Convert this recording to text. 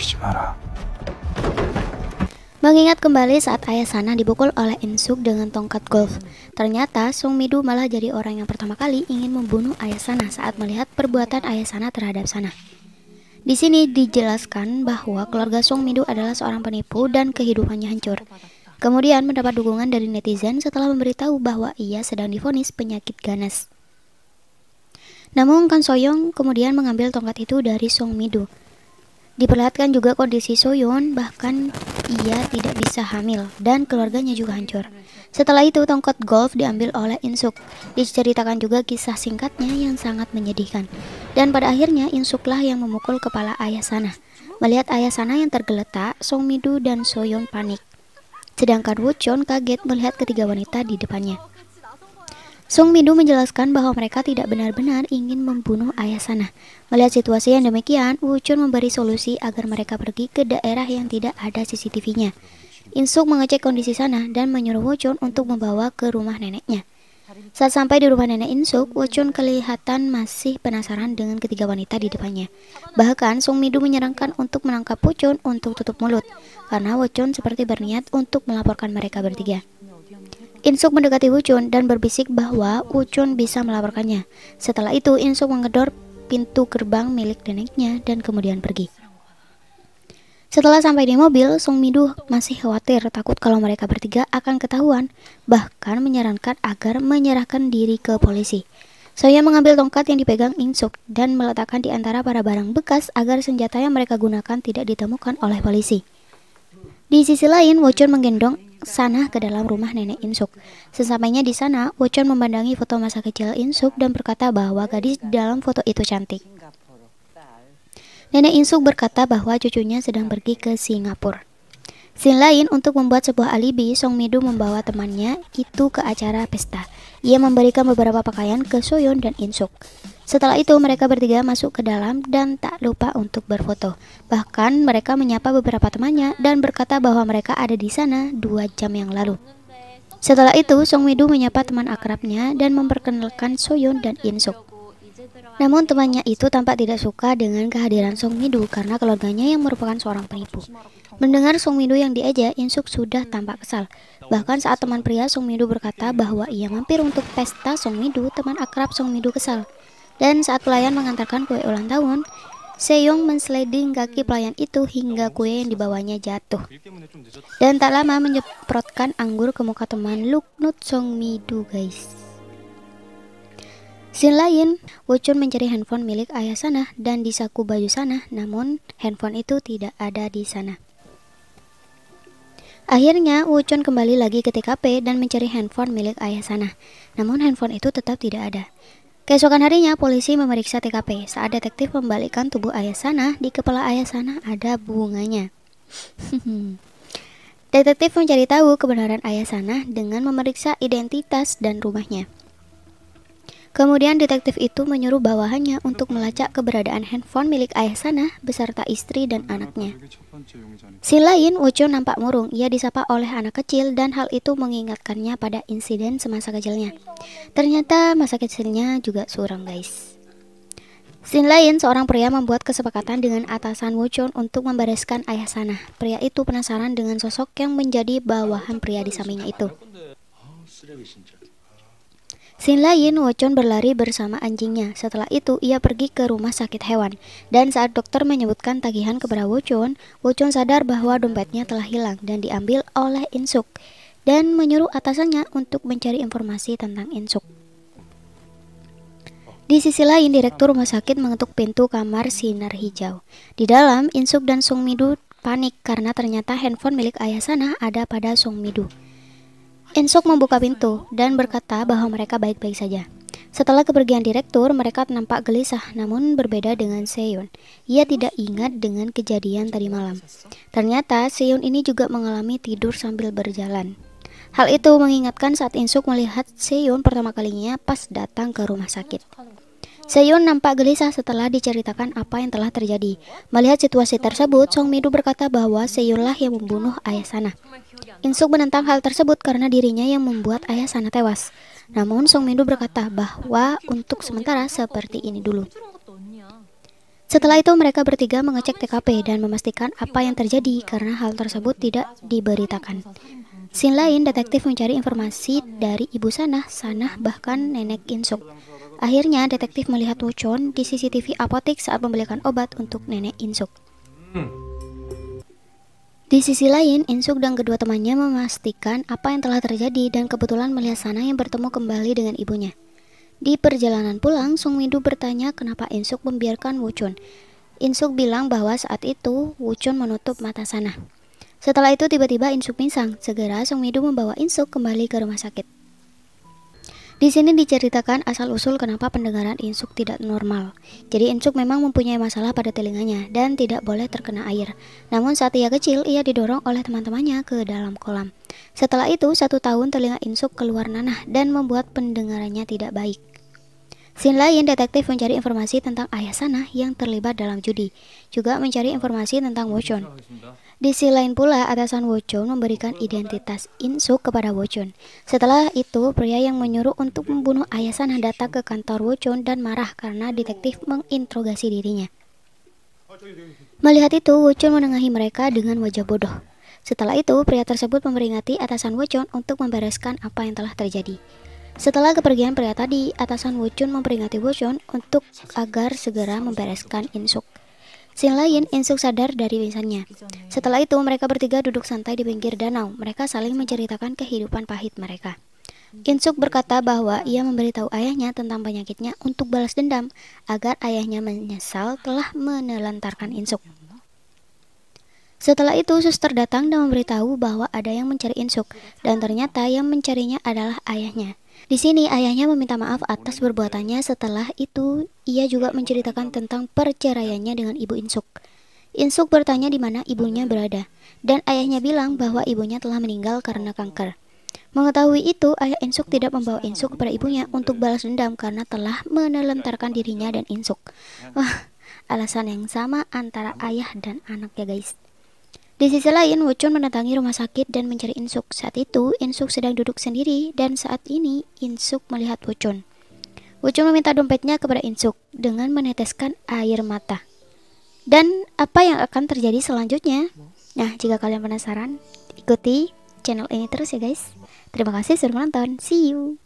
죽이지 마라. Mengingat kembali saat ayah Sana dipukul oleh Insuk dengan tongkat golf. Ternyata Song Midu malah jadi orang yang pertama kali ingin membunuh ayah Sana saat melihat perbuatan ayah Sana terhadap Sana. Di sini dijelaskan bahwa keluarga Song Midu adalah seorang penipu dan kehidupannya hancur. Kemudian mendapat dukungan dari netizen setelah memberitahu bahwa ia sedang divonis penyakit ganas. Namun Kang Soyoung kemudian mengambil tongkat itu dari Song Midu. Diperlihatkan juga kondisi Soyeon, bahkan ia tidak bisa hamil dan keluarganya juga hancur. Setelah itu tongkat golf diambil oleh Insuk. Diceritakan juga kisah singkatnya yang sangat menyedihkan. Dan pada akhirnya Insuklah yang memukul kepala ayah Sana. Melihat ayah Sana yang tergeletak, Song Midu dan Soyeon panik. Sedangkan Woo-chun kaget melihat ketiga wanita di depannya. Song Midu menjelaskan bahwa mereka tidak benar-benar ingin membunuh ayah Sana. Melihat situasi yang demikian, Woo-chun memberi solusi agar mereka pergi ke daerah yang tidak ada CCTV-nya. Insuk mengecek kondisi Sana dan menyuruh Woo-chun untuk membawa ke rumah neneknya. Saat sampai di rumah nenek Insuk, Woo-chun kelihatan masih penasaran dengan ketiga wanita di depannya. Bahkan Song Midu menyarankan untuk menangkap Woo-chun untuk tutup mulut, karena Woo-chun seperti berniat untuk melaporkan mereka bertiga. Insuk mendekati Woo-chun dan berbisik bahwa Woo-chun bisa melaporkannya. Setelah itu, Insuk menggedor pintu gerbang milik neneknya dan kemudian pergi. Setelah sampai di mobil, Song Midu masih khawatir takut kalau mereka bertiga akan ketahuan, bahkan menyarankan agar menyerahkan diri ke polisi. Soyeon mengambil tongkat yang dipegang Insuk dan meletakkan di antara para barang bekas agar senjata yang mereka gunakan tidak ditemukan oleh polisi. Di sisi lain, Woo-chun menggendong Sana ke dalam rumah nenek Insuk. Sesampainya di sana, Woo-chun memandangi foto masa kecil Insuk dan berkata bahwa gadis di dalam foto itu cantik. Nenek Insuk berkata bahwa cucunya sedang pergi ke Singapura. Scene lain, untuk membuat sebuah alibi, Song Midu membawa temannya itu ke acara pesta. Ia memberikan beberapa pakaian ke Soyeon dan Insuk. Setelah itu mereka bertiga masuk ke dalam dan tak lupa untuk berfoto. Bahkan mereka menyapa beberapa temannya dan berkata bahwa mereka ada di sana 2 jam yang lalu. Setelah itu Song Midu menyapa teman akrabnya dan memperkenalkan Soyeon dan Insuk. Namun temannya itu tampak tidak suka dengan kehadiran Song Midu karena keluarganya yang merupakan seorang penipu. Mendengar Song Midu yang diajak, Insuk sudah tampak kesal. Bahkan saat teman pria Song Midu berkata bahwa ia mampir untuk pesta Song Midu, teman akrab Song Midu kesal. Dan saat pelayan mengantarkan kue ulang tahun, Seyong mensliding kaki pelayan itu hingga kue yang dibawanya jatuh. Dan tak lama menyemprotkan anggur ke muka teman Luknut Song Midu, guys. Scene lain, Woo-chun mencari handphone milik ayah Sana dan di saku baju Sana, namun handphone itu tidak ada di sana. Akhirnya, Woo-chun kembali lagi ke TKP dan mencari handphone milik ayah Sana, namun handphone itu tetap tidak ada. Keesokan harinya, polisi memeriksa TKP. Saat detektif membalikkan tubuh ayah Sana, di kepala ayah Sana ada bunganya. Detektif mencari tahu kebenaran ayah Sana dengan memeriksa identitas dan rumahnya. Kemudian detektif itu menyuruh bawahannya untuk melacak keberadaan handphone milik ayah Sana beserta istri dan anaknya. Scene lain, Woo-chun nampak murung. Ia disapa oleh anak kecil dan hal itu mengingatkannya pada insiden semasa kecilnya. Ternyata masa kecilnya juga suram, guys. Scene lain, seorang pria membuat kesepakatan dengan atasan Woo-chun untuk membereskan ayah Sana. Pria itu penasaran dengan sosok yang menjadi bawahan pria di sampingnya itu. Scene lain, Woo-chun berlari bersama anjingnya. Setelah itu, ia pergi ke rumah sakit hewan. Dan saat dokter menyebutkan tagihan kepada Woo-chun, Woo-chun sadar bahwa dompetnya telah hilang dan diambil oleh Insuk. Dan menyuruh atasannya untuk mencari informasi tentang Insuk. Di sisi lain, direktur rumah sakit mengetuk pintu kamar sinar hijau. Di dalam, Insuk dan Song Midu panik karena ternyata handphone milik ayah Sana ada pada Song Midu. Insuk membuka pintu dan berkata bahwa mereka baik-baik saja. Setelah kepergian direktur, mereka nampak gelisah, namun berbeda dengan Seon. Ia tidak ingat dengan kejadian tadi malam. Ternyata Seon ini juga mengalami tidur sambil berjalan. Hal itu mengingatkan saat Insuk melihat Seon pertama kalinya pas datang ke rumah sakit. Seon nampak gelisah setelah diceritakan apa yang telah terjadi. Melihat situasi tersebut, Song Midu berkata bahwa Seonlah yang membunuh ayah Sana. Insuk menentang hal tersebut karena dirinya yang membuat ayah Sana tewas. Namun Song Midu berkata bahwa untuk sementara seperti ini dulu. Setelah itu mereka bertiga mengecek TKP dan memastikan apa yang terjadi karena hal tersebut tidak diberitakan. Scene lain, detektif mencari informasi dari ibu Sanah, bahkan nenek Insuk. Akhirnya detektif melihat Wuchon di CCTV apotek saat membelikan obat untuk nenek Insuk. Di sisi lain, Insuk dan kedua temannya memastikan apa yang telah terjadi dan kebetulan melihat Sanah yang bertemu kembali dengan ibunya. Di perjalanan pulang, Sung Midu bertanya kenapa Insuk membiarkan Wuchon. Insuk bilang bahwa saat itu Wuchon menutup mata Sanah. Setelah itu tiba-tiba Insuk pingsan. Segera Sung Midu membawa Insuk kembali ke rumah sakit. Di sini diceritakan asal-usul kenapa pendengaran Insuk tidak normal. Jadi Insuk memang mempunyai masalah pada telinganya dan tidak boleh terkena air. Namun saat ia kecil, ia didorong oleh teman-temannya ke dalam kolam. Setelah itu, 1 tahun telinga Insuk keluar nanah dan membuat pendengarannya tidak baik. Scene lain, detektif mencari informasi tentang ayah Sanah yang terlibat dalam judi, juga mencari informasi tentang Wuchon. Di sisi lain pula, atasan Wuchon memberikan identitas Insuk kepada Wuchon. Setelah itu, pria yang menyuruh untuk membunuh ayah Sanah datang ke kantor Wuchon dan marah karena detektif menginterogasi dirinya. Melihat itu, Wuchon menengahi mereka dengan wajah bodoh. Setelah itu, pria tersebut memperingati atasan Wuchon untuk membereskan apa yang telah terjadi. Setelah kepergian pria tadi, atasan Wuchon memperingati Wuchon untuk agar segera membereskan Insuk. Scene lain, Insuk sadar dari pingsannya. Setelah itu, mereka bertiga duduk santai di pinggir danau. Mereka saling menceritakan kehidupan pahit mereka. Insuk berkata bahwa ia memberitahu ayahnya tentang penyakitnya untuk balas dendam, agar ayahnya menyesal telah menelantarkan Insuk. Setelah itu, suster datang dan memberitahu bahwa ada yang mencari Insuk, dan ternyata yang mencarinya adalah ayahnya. Di sini ayahnya meminta maaf atas perbuatannya. Setelah itu, ia juga menceritakan tentang perceraiannya dengan ibu Insuk. Insuk bertanya di mana ibunya berada, dan ayahnya bilang bahwa ibunya telah meninggal karena kanker. Mengetahui itu, ayah Insuk tidak membawa Insuk kepada ibunya untuk balas dendam karena telah menelantarkan dirinya dan Insuk. Wah, alasan yang sama antara ayah dan anak ya guys. Di sisi lain, Wuchon mendatangi rumah sakit dan mencari Insuk. Saat itu, Insuk sedang duduk sendiri dan saat ini Insuk melihat Wuchon. Wuchon meminta dompetnya kepada Insuk dengan meneteskan air mata. Dan apa yang akan terjadi selanjutnya? Nah, jika kalian penasaran, ikuti channel ini terus ya guys. Terima kasih sudah menonton. See you.